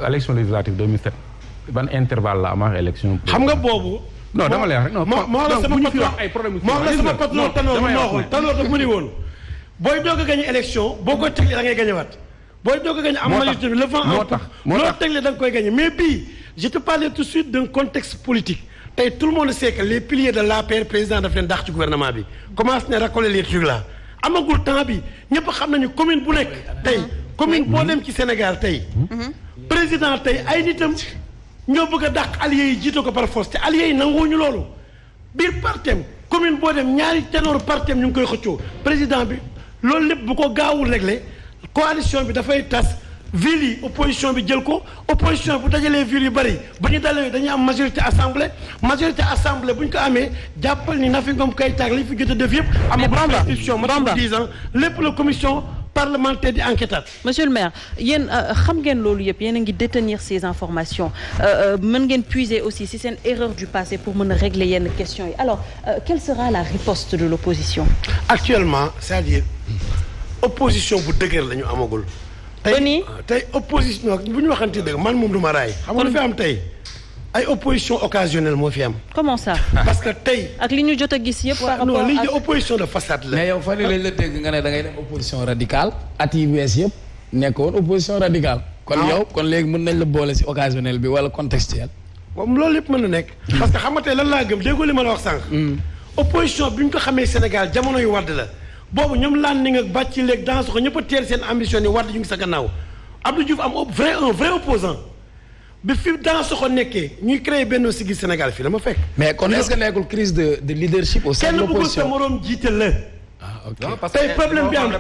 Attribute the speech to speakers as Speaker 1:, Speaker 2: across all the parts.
Speaker 1: élection législative 2007 ban intervalle la am ak élection.
Speaker 2: xam nga boobu.
Speaker 1: non dama lay wax rek non
Speaker 2: moo la sama patron
Speaker 1: ay problème
Speaker 2: moo la sama patron Tanor daf mu ni woon booy doog a gagné élection boo koy tegle da ngay gagné waat booy doog a gagné am majorité bi le vent en poupe loo tegle da nga koy gagné mais bii je te parlais tout de suite d'un contexte politique tey tout le monde sait que les piliers de l'APR président daf leen dàq ci gouvernement bi commence ne racoler les trucs là amagul temps bi ñëpp xam nañu commune bu nekk tey commune boo dem ci Sénégal tey président tey ay nitam ñoo bëgg a dàq alliés yi jiite ko par force te alliés yi nanguwuñu loolu biir partem commune boo dem ñaari ténor partem ñu ngi koy xëccoo président bi loolu lépp bu ko gaawul réglé coalition bi dafay tas ville yi opposition bi jël ko opposition bu dajalee ville yu bëri bu ñu dalee dañuy am majorité assemblée bu ñu ko amee jàppal ni Nafi Ngom Keïta li fi jot a def yëpp amagul institution ma 10 ans lépp la commission parlementaire di enquêteur.
Speaker 3: Monsieur le maire yéen xam ngeen loolu yëpp yéen a ngi détenir ces informations mën ngeen puiser aussi si seen erreur du passé pour mën a régler yenn questions yi alors quelle sera la riposte de l'opposition?
Speaker 2: Actuellement c'est-à-dire opposition bu dëgër la ñu amagul. tey opposition bu ñu waxante dëgg man moom du ma raay. xam nga lu fi am tey ay opposition occasionnelle moo fi am.
Speaker 3: comment ça.
Speaker 2: parce que tey.
Speaker 3: ak li ñu jot a gis yëpp. par rapport
Speaker 2: non lii de opposition de façade la.
Speaker 4: mais yow fan lañ la dégg nga ne da ngay dem opposition radicale at yi wees yëpp nekkoon opposition radicale. kon yow kon léegi mën nañ la boole si occasionnel bi wala contextuel.
Speaker 2: moom loolu yëpp mën na nekk. parce que xam nga tey lan laa gëm déggoo li ma la wax sànq. opposition bi ñu ko xamee Sénégal jamono yu Wàdd la boobu ñoom laan ni nga bàcc léegi dans ko ñëpp a teel seen ambition ni Wàdd ñu ngi sa gannaaw Abdou Diouf am un vrai opposant bi fi dans ko nekkee ñuy créé Benno Siggil Sénégal fii la ma fekk.
Speaker 4: mais kon est-ce que nekkul crise de leadership au sein de l'opposition
Speaker 2: kenn bëggul sa moroom jiite la.
Speaker 4: ok
Speaker 2: tey problème bi am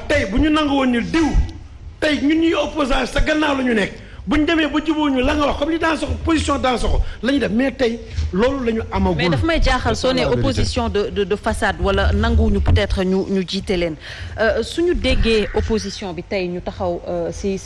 Speaker 2: tey bu ñu nangu woon ni diw tey ñun ñuy opposant sa gannaaw la ñu nekk bu ñu demee ba jubóoñu la nga wax comme li dans position dans ko la ñu def mais tey loolu la ñu amagul.
Speaker 3: mais daf may jaaxal soo ne opposition de façade wala nanguwuñu peut-être ñu jiite leen suñu déggee opposition bi tey ñu taxaw si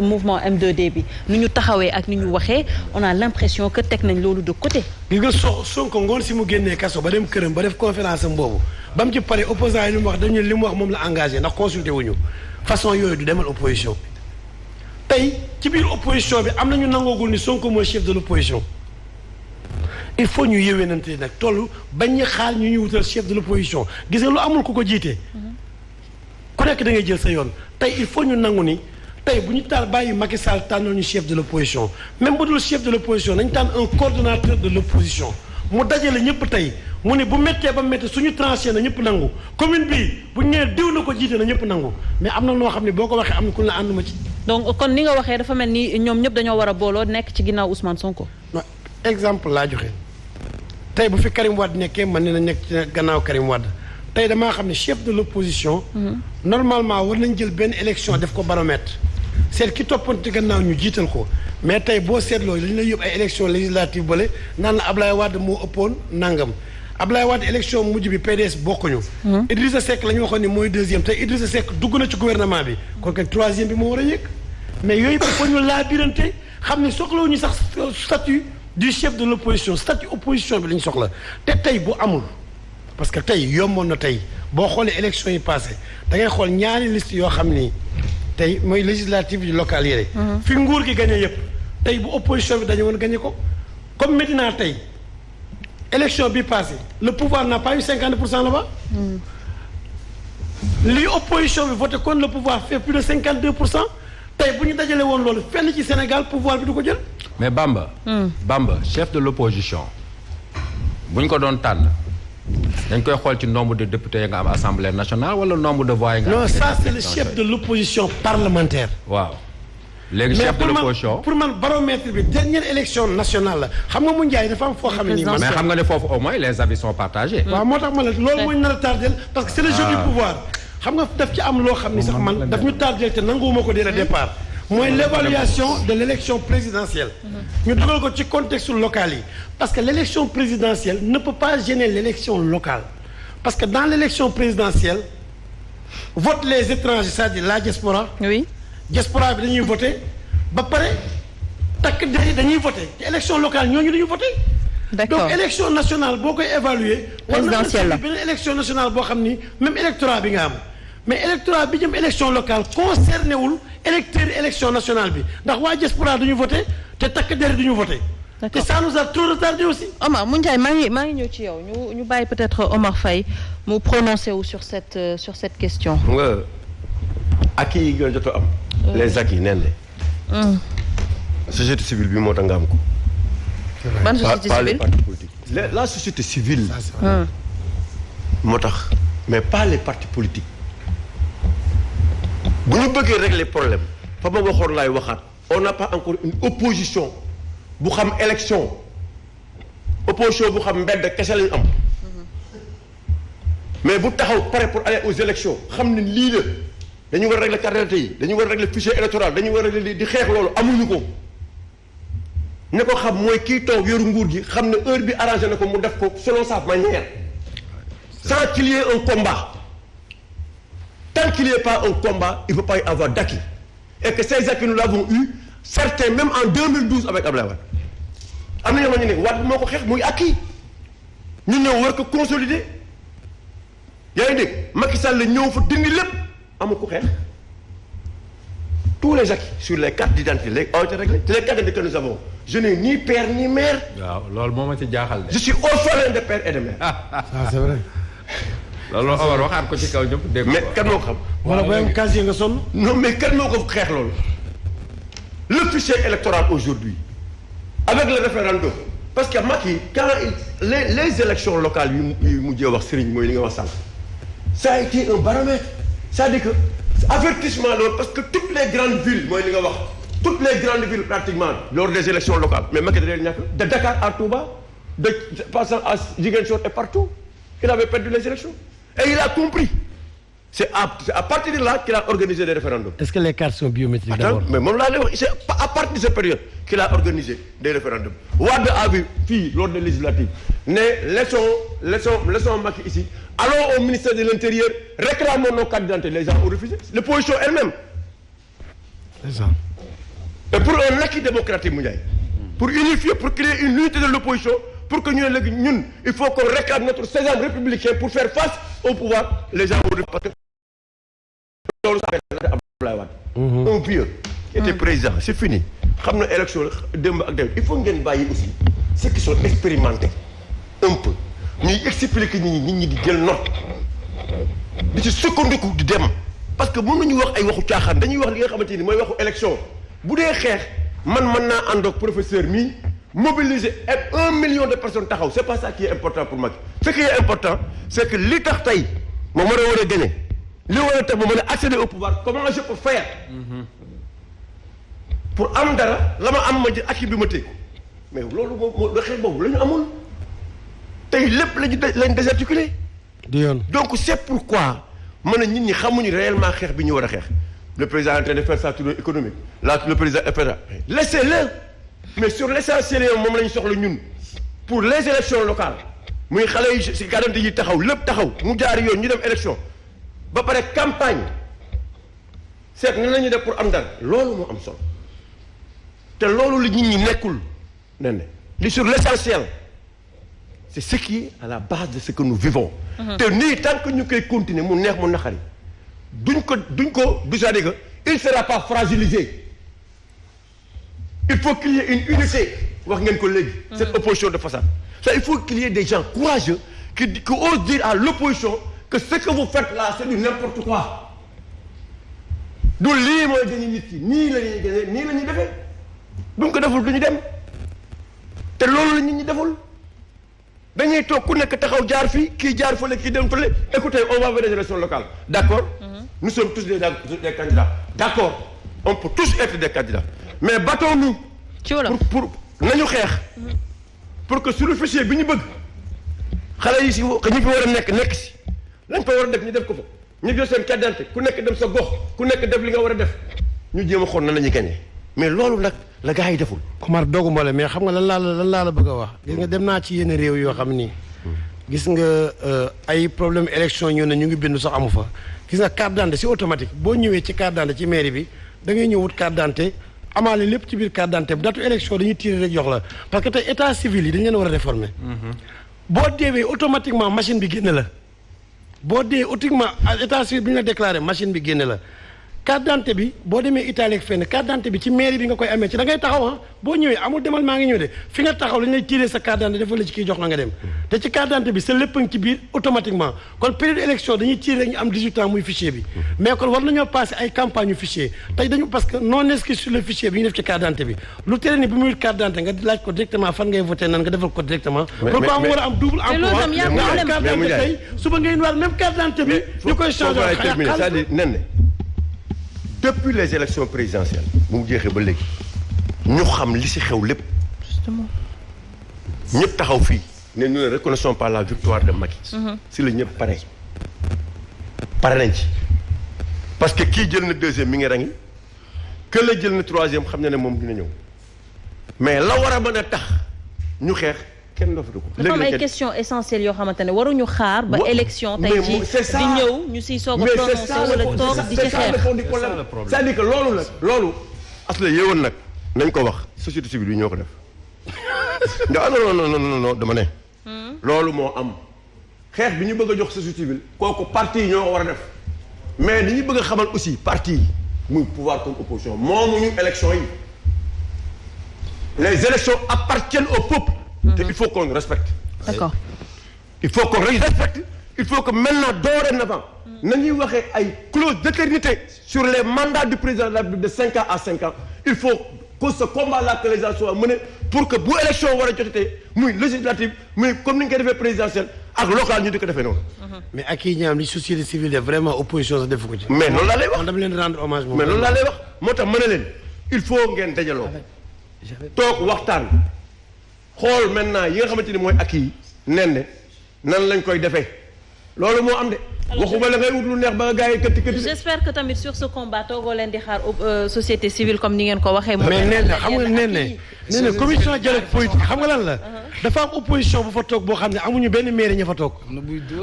Speaker 3: mouvement M2D bi ni ñu taxawee ak ni ñu waxee on a l'impression que teg nañ loolu de côté.
Speaker 2: gi nga Sonko ngoon si mu génnee kaso ba dem këram ba def conférence am boobu ba mu ci pare opposant yi li mu wax dañu li mu wax moom la engagé ndax consulté wuñu façon yooyu du demal opposition. tey ci biir opposition bi am nañu nangoogul ni Sonko mooy chef de l'opposition il faut ñu yéwénante nag tollu bañ ñu xaar ñu wutal chef de l'opposition gis nga lu amul ku ko jiite ku nekk da ngay jël sa yoon tey il faut ñu nangu ni tey bu ñu taal bàyyi Macky Sall tànnal ñu chef de l'opposition même bu dul chef de l'opposition nañ tànn un coordonnateur de l'opposition mu dajale ñëpp tey mu ne bu méttee ba méttee suñu tranché na ñëpp nangu commune bi bu ñu nee diw na ko jiite na ñëpp nangu mais am na noo xam ne boo ko waxee am na ku la ànduma ci.
Speaker 3: donc kon ni nga waxee dafa mel ni ñoom ñëpp dañoo war a booloo nekk ci ginnaaw Ousmane Sonko.
Speaker 2: non exemple laa joxe tey bu fi Karim Wade nekkee man ne na nekk ci gannaaw Karim Wade tey damaa xam ne chef de l'opposition. normalement war nañ jël benn élection def ko baromètre. seet ki toppante gannaaw ñu jiital ko mais tey boo seetloo dañu lay yóbbu ay élection législative bale naan la Ablaye Wade moo ëppoon nangam Ablaye Wade élection mujj bi PDS bokkuñu. Idrissa Seck la ñu waxoon ni mooy deuxième tey Idrissa Seck dugg na ci gouvernement bi kon kañ troisième bi moo war a yëg mais yooyu il faut ñu laabirante xam ne soxlawuñu sax statut du chef de l'opposition statut opposition bi la ñu soxla te tey bu amul parce que tey yomboon na tey boo xoolee élection yi passé da ngay xool ñaari liste yoo xam ni tey mooy législative yu local yére fi nguur gi gagné yëpp tey bu opposition bi dañu woon gagné ko comme maintenant tey élection bi passé le pouvoir n'a pas eu 50% là-bas li opposition bi voté kon le pouvoir fait plus de 52% tey bu ñu dajale woon loolu fenn ci Sénégal pouvoir bi du ko jël
Speaker 1: mais Bamba chef de l'opposition bu ñu ko doon tànn dañ koy xool ci nombre de députés yi nga am assemblée nationale wala nombre de voix yi nga am.
Speaker 2: non ça c'est le chef de l'opposition parlementaire.
Speaker 1: waaw léegi chef de l'opposition
Speaker 2: pour man baromètre bi dernière élection nationale la xam nga mu njaay dafa am foo xam ne nii.
Speaker 1: mais xam nga ne foofu au moins les avis sont partagés.
Speaker 2: waaw moo tax ma ne loolu mooy nar a tardel parce que c'est le jeu du pouvoir xam nga daf ci am loo xam ni sax man daf ñu tardel te nanguwuma ko dès le départ. mooy l'évaluation de l'élection présidentielle. ñu dugal ko ci contexte local yi parce que l'élection présidentielle ne peut pas gêner l'élection locale parce que dans l'élection présidentielle votent les étrangers c'est-à-dire la diaspora.
Speaker 3: oui
Speaker 2: diaspora bi dañuy voter ba pare takk der yi dañuy voter te élection locale ñooñu dañuy voter.
Speaker 3: d'accord
Speaker 2: donc élection nationale boo koy évaluer.
Speaker 3: présidentielle la
Speaker 2: beneen élection nationale boo xam ni même électorat bi nga am. mais électorat bi jëm élection locale concerné wul électeurs élection nationale bi ndax waa diaspora duñu voté te takk der duñu voté. te ça nous a trop retardé aussi.
Speaker 3: Omar Moundiaye maa ngi ñëw ci yow ñu bàyyi peut-être Omar Faye mu prononcé wu sur cette question.
Speaker 5: nga acquis yi nga jot a am. les acquis nen ne. société civile bi moo tax nga am ko.
Speaker 3: ban société civile
Speaker 5: pas les partis politiques. la société civile. moo tax mais pas les partis politiques. bu ñu bëggee régler problème fa ma waxoon laay waxaat on n'a pas encore une opposition bu xam élection opposition bu xam mbedd kese lañu am. mais bu taxaw pare pour aller aux élections xam ne lii la dañu war a régler carte d'identité yi dañu war a régler fichier électoral dañu war a régler di xeex loolu amuñu ko. ne ko xam mooy kii toog yoru nguur gi xam ne heure bi arrangé na ko mu def ko selon sa manière sans qu'il y ait un combat tant qu'il n'y ait pas un combat il ne peut pas y avoir d'acquis et que ces acquis nous l'avons eu certains même en 2012 avec Abdoulaye Wade am na ñoo xam ne Wade moo ko xeex muy acquis ñu ñëw war ko consolider yaa ngi dégg Macky Sall la ñëw fa dindi lépp amu ko xeex tous les acquis sur les cartes d'identité léegi ont été réglés les cartes d'identité que nous avons je n'ai ni père ni mère.
Speaker 1: waaw loolu moo ma ci jaaxal de.
Speaker 5: je suis orphelin de père et de mère.
Speaker 2: ça c'est vrai.
Speaker 1: loolu Omar waxaat ko ci kaw ñëpp dégg
Speaker 5: mais kan moo ko xam.
Speaker 2: wala booy am casier nga sonn.
Speaker 5: non mais kan moo ko xeex loolu. le fichier électoral aujourd'hui avec le référendum parce que Macky quand les élections locales yu mujjee wax Serigne mooy li nga wax sànq ça a été un baromètre c'est-à-dire que avertissement loolu parce que toutes les grandes villes mooy li nga wax toutes les grandes villes pratiquement lors des élections locales mais Macky da leen ñàkk de Dakar à Touba de passant à Ziguinchor et partout il avait perdu les élections et il a compris c'est à partir de là qu'il a organisé des référendums.
Speaker 2: Est-ce que les cartes sont biométriques d'abord?
Speaker 5: Attends, mais moom laa lay wax c'est à partir de cette période qu'il a organisé des référendums. Wade a vu fii lors des législatives ne laissons Macky ici allons au ministère de l'Intérieur réclamons nos cartes d'identité les gens ont refusé l'opposition elle-même.
Speaker 2: C'est ça.
Speaker 5: Et pour un acquis démocratique mu Ndiaye pour unifier pour créer une unité de l'opposition pour que ñu ne léegi ñun il faut qu'on réclame notre sésame républicain pour faire face au pouvoir les gens ont refusé. loolu sax Abdoulaye Wade un vieux qui était président c'est fini xam na élection démb ak démb il faut ngeen bàyyi aussi ceux qui sont expérimentés un peu ñuy expliquer nit ñi di jël note di ci sukkandiku di dem parce que mën nañu wax ay waxu caaxaan dañuy wax li nga xamante ni mooy waxu élection bu dee xeex man mën naa ànd ak professeur mi mobiliser et 1 million de personnes taxaw c'est pas ça qui est important pour Macky ce qui est important c'est que li tax tey moom war a gagner li war a tax ma mën a accéder au pouvoir comment je peux faire pour am dara la ma am ma jël acquis bi ma téye mais loolu moom xeex boobu la ñu amul tey lépp lañ désarticulé
Speaker 2: di yoon
Speaker 5: donc c'est pourquoi mën a nit ñi xamuñu réellement xeex bi ñu war a xeex le président est en train de faire sa tournée économique là le président FRA laissez-le mais sur l'essentiel moom la ñu soxla ñun pour les élections locales muy xale yi si quarante yi taxaw lépp taxaw mu jaar yoon ñu dem élection ba pare campagne seet nan la ñuy def pour am dara loolu moo am solo te loolu la nit ñi nekkul ne ne li sur l'essentiel c'est ce qui est à la base de ce que nous vivons te nii tant que ñu koy continuer mu neex mu naqari duñ ko du c'est-à-dire que il sera pas fragilisé il faut qu'il y ait une unité wax ngeen ko léegi cette opposition de façade ça il faut qu'il y ait des gens courageux qui osent dire à l'opposition que ce que vous faites là c'est du n'importe quoi du lii mooy dañu nit ki nii la ñuy gënee nii la ñuy defee bu ñu ko deful du ñu dem te loolu la nit ñi deful dañuy toog ku nekk taxaw jaar fii kii jaar fële kii dem fële écoutez on va vers des élections locales d'accord nous sommes tous des candidats d'accord on peut tous être des candidats mais battons-nous pour nañu xeex pour que sur le fichier bi ñu bëgg xale yi si ñi fi war a nekk si lañ fa war a def ñu def ko fa ñu jël seen carte d'identité ku nekk dem sa gox ku nekk def li nga war a def ñu jéem a xool nan la ñuy gagner mais loolu nag la gars yi deful.
Speaker 2: Kumar doogu mboole mais xam nga lan laa la bëgg a wax. gis nga dem naa ci yenn réew yoo xam ni. gis nga ay problème élection ñëw na ñu ngi bindu sax amu fa. gis nga carte d'identité c'est automatique boo ñëwee ci carte d'identité ci mairie bi da ngay ñëw wut carte d'identité amaale lépp ci biir carte d'identité datu élection dañuy tirer rek jox la parce que tey état civil yi dañu leen war a réformer. boo deewee automatiquement machine bi génne la. boo dee automatiquement état civil bi ñu la déclaré machine bi génne la carte d'identité bi boo demee Italie ak fenn carte d'identité bi ci mairie bi nga koy amee ci da ngay taxaw ah boo ñëwee amul demal maa ngi ñëw de fi nga taxaw lañ lay tiré sa carte d'identité dafa la ci kii jox la nga dem te ci carte d'identité bi sa lépp ci biir automatiquement kon période élection dañuy tiré ñu am 18 ans muy fichier bi mais kon war nañoo passé ay campagne yu fichier tey dañu parce que non inscrit sur le fichier bi ñu def ci carte d'identité bi lu tere ni bi muy carte d'identité nga laaj ko directement fan ngay voté nan nga defal ko directement pourquoi mu war a am double emploi nga carte d'identité tey suba ngay war même carte d'identité bi ñu koy changé
Speaker 5: c'est-à-dire nen depuis les élections présidentielles bu mu jeexee ba léegi ñu xam li ci xew lépp
Speaker 3: justement
Speaker 5: ñëpp taxaw fii ne nous ne reconnaissons pas la victoire de Macky si la ñëpp pare nañ ci parce que kii jël na deuxième mi ngi rangi que la jël na troisième xam ne moom dina ñëw mais la war a mën a tax ñu xeex kenn dofatu ko.
Speaker 3: dafa am ay questions essentielles yoo xamante ne waruñu xaar ba élection tey jii di ñëw ñu siy soog a prononcé wala toog di ci xeex.
Speaker 5: c'est-à-dire que loolu nag loolu asla yeewoon nag nañ ko wax société civile bi ñoo ko def non dama ne loolu moo am xeex bi ñu bëgg a jox société civile kooku parti yi ñoo ko war a def mais li ñu bëgg a xamal aussi parti yi muy pouvoir comme opposition moomuñu élection yi les élections appartiennent au peuple. te il faut qu'on respecte.
Speaker 3: D'accord.
Speaker 5: Il faut qu'on respecte. Il faut que maintenant dorénavant nañuy waxee ay clause d'éternité sur les mandats du président de la République de 5 ans à 5 ans il faut que ce combat-là que les gens soient menés pour que bu élection war a jotee muy législative muy comme ni ñu koy defee présidentielle ak local ñu di ko defee noonu.
Speaker 2: mais ak yi ñaam li société civile de vraiment opposition sa defu ko ci.
Speaker 5: mais loolu laa lay wax
Speaker 2: man dama leen rendre hommage moom.
Speaker 5: mais loolu laa lay wax moo tax mën na leen il faut ngeen dajaloo toog waxtaan. xool maintenant yi nga xamante ni mooy ak yi nen nan lañ koy defee loolu moo am de. waxuma la ngay wut lu neex ba nga gars yi këtti.
Speaker 3: j'espère que tamit sur ce combat toogoo leen di xaar société civile comme ni ngeen ko waxee.
Speaker 2: mais nee na xam nga nee na commission dialogue politique xam nga lan la. dafa am opposition bu fa toog boo xam ne amuñu benn mairie ña fa toog.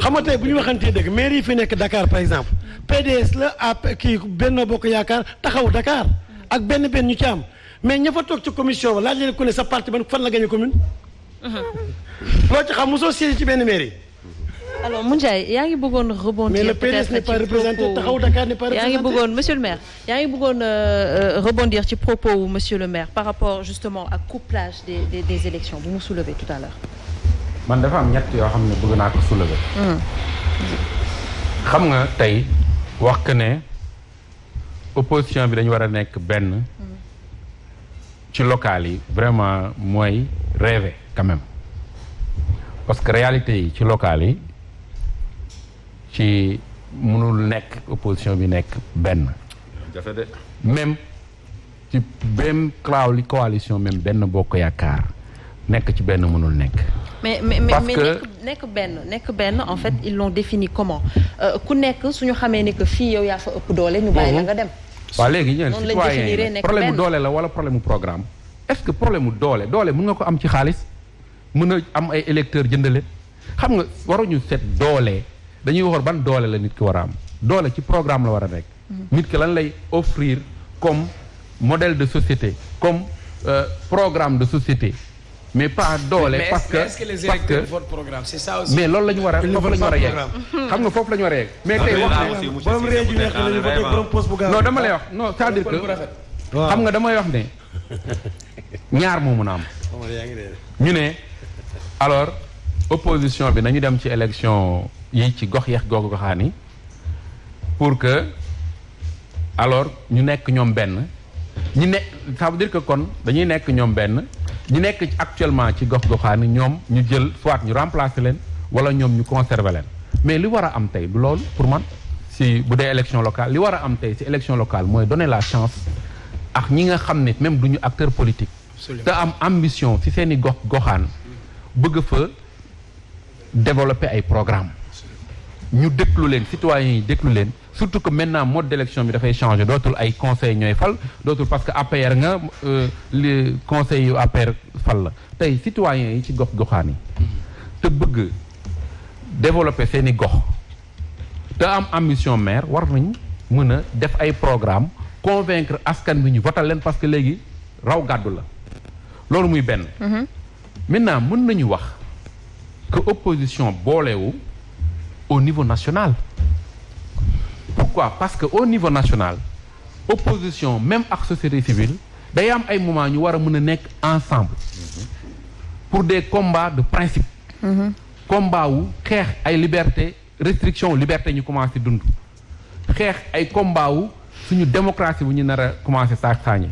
Speaker 2: xam nga tey bu ñu waxantee dëgg mairie yi fi nekk Dakar par exemple PDS la kii Benno Bokk Yaakaar taxaw Dakar ak benn ñu ci am. mais ña fa toog ci commission ba laaj leen ku ne sa parti ban fan la gagné commune. loo ci xam mosoo siégé ci benn mairie.
Speaker 3: alors Moundiaye yaa ngi bëggoon rebondir.
Speaker 2: mais le PDS n'est pas représenté taxaw Dakar n'est pas représenté.
Speaker 3: yaa ngi bëggoon monsieur le maire yaa ngi bëggoon rebondir ci propos wu monsieur le maire par rapport justement ak couplage des élections bu mu soulevé tout à l'heure.
Speaker 1: man dafa am ñett yoo xam ne bëgg naa ko soulever. xam nga tey wax que ne opposition bi dañu war a nekk benn. ci local yi vraiment mooy rêver quand même parce que réalité yi ci local yi ci mënul nekk opposition bi nekk benn. jafe de même ci même coalition même benn bokk yaakaar nekk ci benn mënul nekk.
Speaker 3: mais nekk benn en fait ils l'ont défini comment ku nekk suñu xamee ni que fii yow yaa fa ëpp doole ñu bàyyi la nga dem.
Speaker 1: waaw léegi ñeen citoyen yi problème mu doole la wala problème mu programme est-ce que problème mu doole mën nga ko am ci xaalis mën a am ay électeurs jëndale xam nga waruñu seet doole dañuy waxoon ban doole la nit ki war a am doole ci programme la war a nekk. nit ki lan lay offrir comme modèle de société comme programme de société mais pas doole. parce que
Speaker 4: est-ce que les électeurs votent programme c'est ça aussi.
Speaker 1: mais loolu la ñu war a foofu la ñu war a yegg. xam nga foofu la ñu war a yegg. mais tey wax non dama lay wax non c'est-à-dire que xam nga damay wax ne ñaar moo mun a am. ñu ne alors opposition bi nañu dem ci élection yi ci gox yeex goxaan yi pour que alors ñu nekk ñoom benn ñu ne ça veut dire que kon dañuy nekk ñoom benn. ñi nekk actuellement ci gox-goxaan ñoom ñu jël soit ñu remplacer leen wala ñoom ñu conserver leen mais li war a am tey du loolu pour man si bu dee élection locale li war a am tey si élection locale mooy donner la chance ak ñi nga xam ne même duñu acteur politique te am ambition si seen i gox-goxaan bëgg fa développer ay programme ñu déglu leen citoyens yi déglu leen surtout que maintenant mode d'élection bi dafay changer dootul ay conseils ñooy fal dootul parce que APR nga li conseils yu APR fal la tey citoyens yi ci gox-goxaan yi te bëgg développer seeni gox te am ambition maire war nañ mën a def ay programme convaincre askan bi ñu votal leen parce que léegi raw gàddu la loolu muy benn maintenant mën nañu wax que opposition boolewu au niveau national. Pourquoi? Parce que au niveau national opposition même ak société civile day am ay moment ñu war a mën a nekk ensemble pour des combats de principe. combat wu xeex ay liberté restriction liberté ñu commencé dund xeex ay combat wu suñu démocratie bu ñu nar a commencé saañe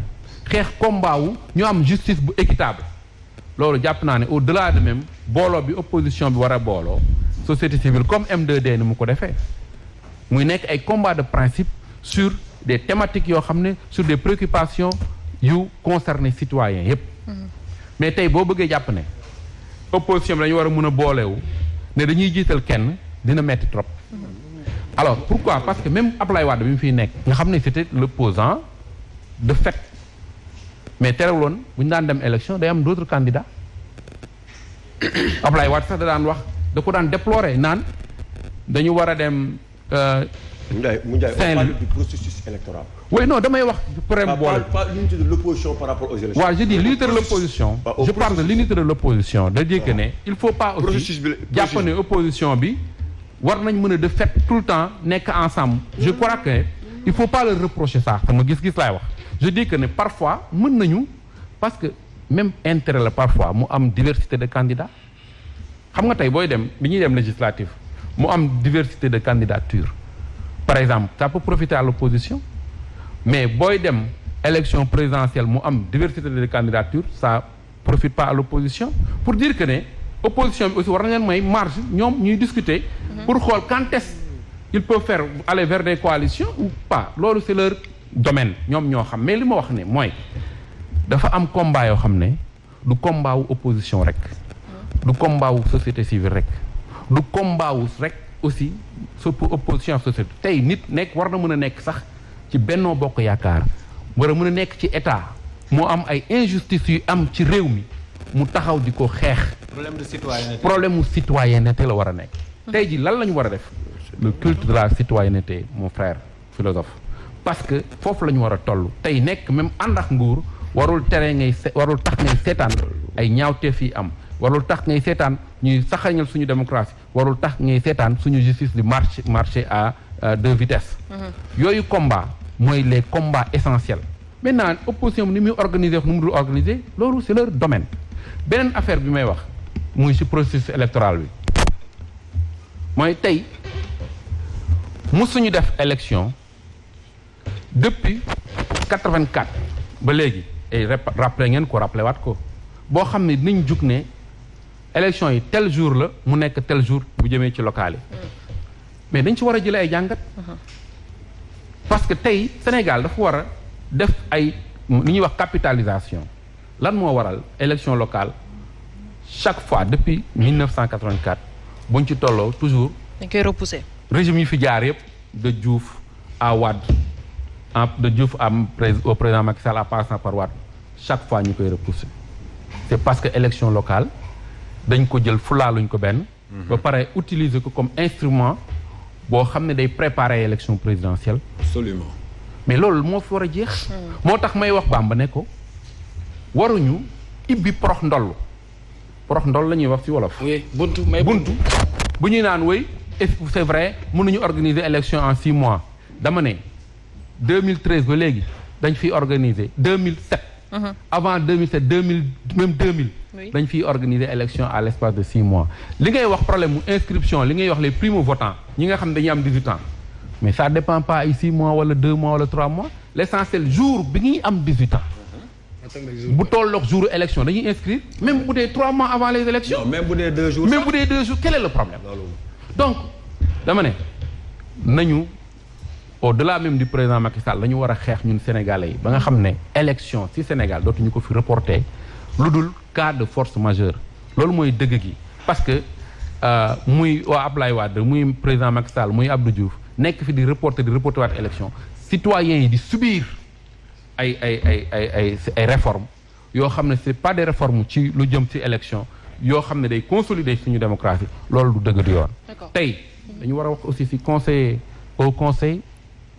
Speaker 1: xeex combat wu ñu am justice bu équitable loolu jàpp naa ne au delà de même booloo bi opposition bi war a booloo société civile comme M2D ni mu ko defee muy nekk ay combat de principe sur des thématiques yoo xam ne sur des préoccupations yu concerné citoyens yépp mais tey boo bëggee jàpp ne opposition bi dañu war a mën a boolewu ne dañuy jiital kenn dina metti trop alors pourquoi parce que même Ablaye Wade bi mu fiy nekk nga xam ne c'était l'opposant de fait mais terewuloon bu ñu daan dem élection day am d'autres candidats Ablaye Wade sax da daan wax da ko daan déplorer naan dañu war a dem
Speaker 5: Ndiaye on parle du processus électoral.
Speaker 1: Oui, non, damay wax problème boole.
Speaker 5: Pas l'unité de l'opposition par rapport aux élections.
Speaker 1: waaw je dis l'unité de l'opposition. Je parle de l'unité de l'opposition. da dire que ne il faut pas aussi jàpp ne opposition bi war nañ mën a de fait tout le temps nekk ensemble. Je crois que il faut pas leur reprocher ça sama gis-gis laay wax. Je dis que ne parfois mën nañu parce que même intérêt la parfois mu am diversité de candidats xam nga tey booy dem bi ñuy dem législative mu am diversité de candidature. Par exemple, ça peut profiter à l'opposition, mais booy dem élection présidentielle mu am diversité de candidature ça profite pas à l'opposition pour dire que ne opposition bi aussi war na leen may marge ñoom ñuy discuter pour xool quand est-ce ils peuvent faire aller vers des coalitions ou pas loolu c'est leur domaine ñoom ñoo xam mais li ma wax ne mooy dafa am combat yoo xam ne du combat wu opposition rek du combat wu société civile rek du combat wu rek aussi so pour opposition société tey nit nekk war na mën a nekk sax ci Benno Bokk Yaakaar war a mën a nekk ci état moo am ay injustices yu am ci réew mi mu taxaw di ko xeex. problème mu citoyenneté la war a nekk. tey ji lan la ñu war a def le culte de la citoyenneté mon frère philosophe parce que foofu la ñu war a toll tey nekk même ànd ak nguur warul tere warul tax ngay seetaan ay ñaawteef yi am. warul tax ngay seetaan ñuy saxañal suñu démocratie warul tax ngay seetaan suñu justice di marché à deux vitesses. yooyu combat mooy les combats essentiels. maintenant opposition bi ni muy organiser nu mu dul organiser loolu c'est leur domaine beneen affaire bi may wax muy ci processus électoral bi mooy tey musuñu def élection depuis 84 ba léegi et rappelé ngeen ko rappelé waat ko boo xam ne dinañ jug ne. élection yi tel jour la mu nekk tel jour bu jëmee ci local yi mais dañ ci war a jëlee ay jàngat parce que tey Sénégal dafa war a def ay li ñuy wax capitalisation lan moo waral élection locale chaque fois depuis 1984 buñ ci tolloo toujours
Speaker 3: dañ koy repousser
Speaker 1: régime yi fi jaar yëpp de Diouf à Wade de Diouf au président Macky Sall en passant par Wade chaque fois ñu koy repousser c'est parce que élection locale dañ ko jël fulaaluñ ko benn ba pare utiliser ko comme instrument boo xam ne day préparer élection présidentielle
Speaker 4: absolument
Speaker 1: mais loolu moo fi war a jeex moo tax may wax Bamba ne ko waruñu ibbi porox ndoll la ñuy wax ci wolof
Speaker 4: buntu
Speaker 1: bu ñuy naan wéy c'est vrai mënuñu organiser élection en 6 mois dama ne 2013 ba léegi dañ fiy organiser 2007 avant 2007 2000 même 2000 dañ fiy organiser élection à l'espace de 6 mois li ngay wax problème mu inscription li ngay wax les primo-votants ñi nga xam ne dañuy am 18 ans mais ça dépend pas ay 6 mois wala 2 mois wala 3 mois l'essentiel jour bi ñuy am 18 ans bu tolloog jour élection dañuy inscrire même bu dee 3 mois avant les élections
Speaker 5: même bu dee 2 jours
Speaker 1: quel est le problème donc dama ne nañu au-delà même du président Macky Sall la ñu war a xeex ñun sénégalais yi ba nga xam ne élection ci Sénégal dootuñu ko fi reporter lu dul cas de force majeure loolu mooy dëgg gi parce que muy waa Ablaye Wade muy président Macky Sall muy Abdou Diouf nekk fi di reporter waat élection citoyens yi di subir ay réformes yoo xam ne c'est pas des réformes ci lu jëm ci élection yoo xam ne day consolider suñu démocratie loolu du dëgg du yoon tey dañu war a wax aussi ci conseil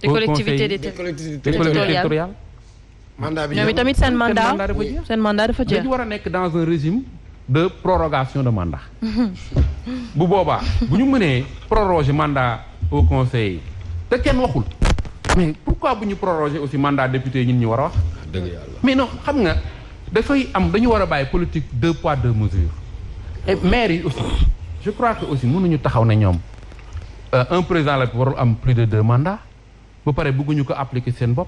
Speaker 1: des collectivités territoriales
Speaker 3: ñoom tamit seen mandat dafa jeex
Speaker 1: dañu war a nekk dans un régime de prorogation de mandat. bu boobaa bu ñu mënee proroger mandat au conseil te kenn waxul mais pourquoi bu ñu proroger aussi mandat député ñun ñu war a wax.
Speaker 4: dëgg yàlla
Speaker 1: mais non xam nga dafay am dañu war a bàyyi politique 2 poids 2 mesures. et maire yi aussi je crois que aussi mënuñu taxaw ne ñoom un président la warul am plus de 2 mandats ba pare bëgguñu ko appliquer seen bopp.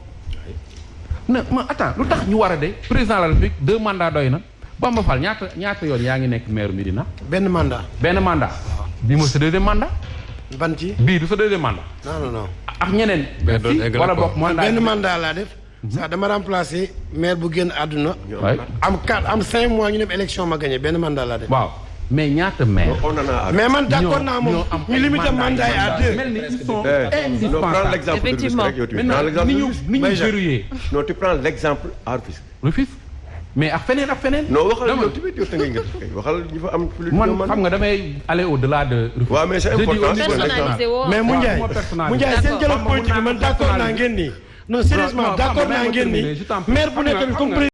Speaker 1: na ma attends lu tax ñu war a de président de la République 2 mandats doy na. Bamba Fall ñaata yoon yaa ngi nekk maire Médina.
Speaker 2: benn mandat.
Speaker 1: bii mooy sa 2e mandat.
Speaker 2: ban ci.
Speaker 1: bii du sa 2e mandat.
Speaker 2: non.
Speaker 1: ak ñeneen. wala bokk mandat
Speaker 2: benn mandat laa def. ça dama remplacer maire bu génn àdduna. am 5 mois ñu dem élection ma gagné benn mandat laa def.
Speaker 1: waaw mais ñaata maire.
Speaker 2: mais man d'accord naa moom ñu limité mandat yi à 2.
Speaker 1: mel ni ils sont indispensables.
Speaker 3: Effectivement.
Speaker 1: maintenant ni ñu verrouillé.
Speaker 5: non tu prends l'exemple à
Speaker 1: Rufisque. mais ak feneen.
Speaker 5: non waxal yow tamit yow tënkee nga waxal ñu fa am. plus
Speaker 1: man xam nga damay aller au-delà de.
Speaker 5: waaw mais c'est important
Speaker 2: mais mu Ndiaye seen dialogue politique man d'accord naa ngeen nii. non sérieusement d'accord naa ngeen nii maire bu nekk comme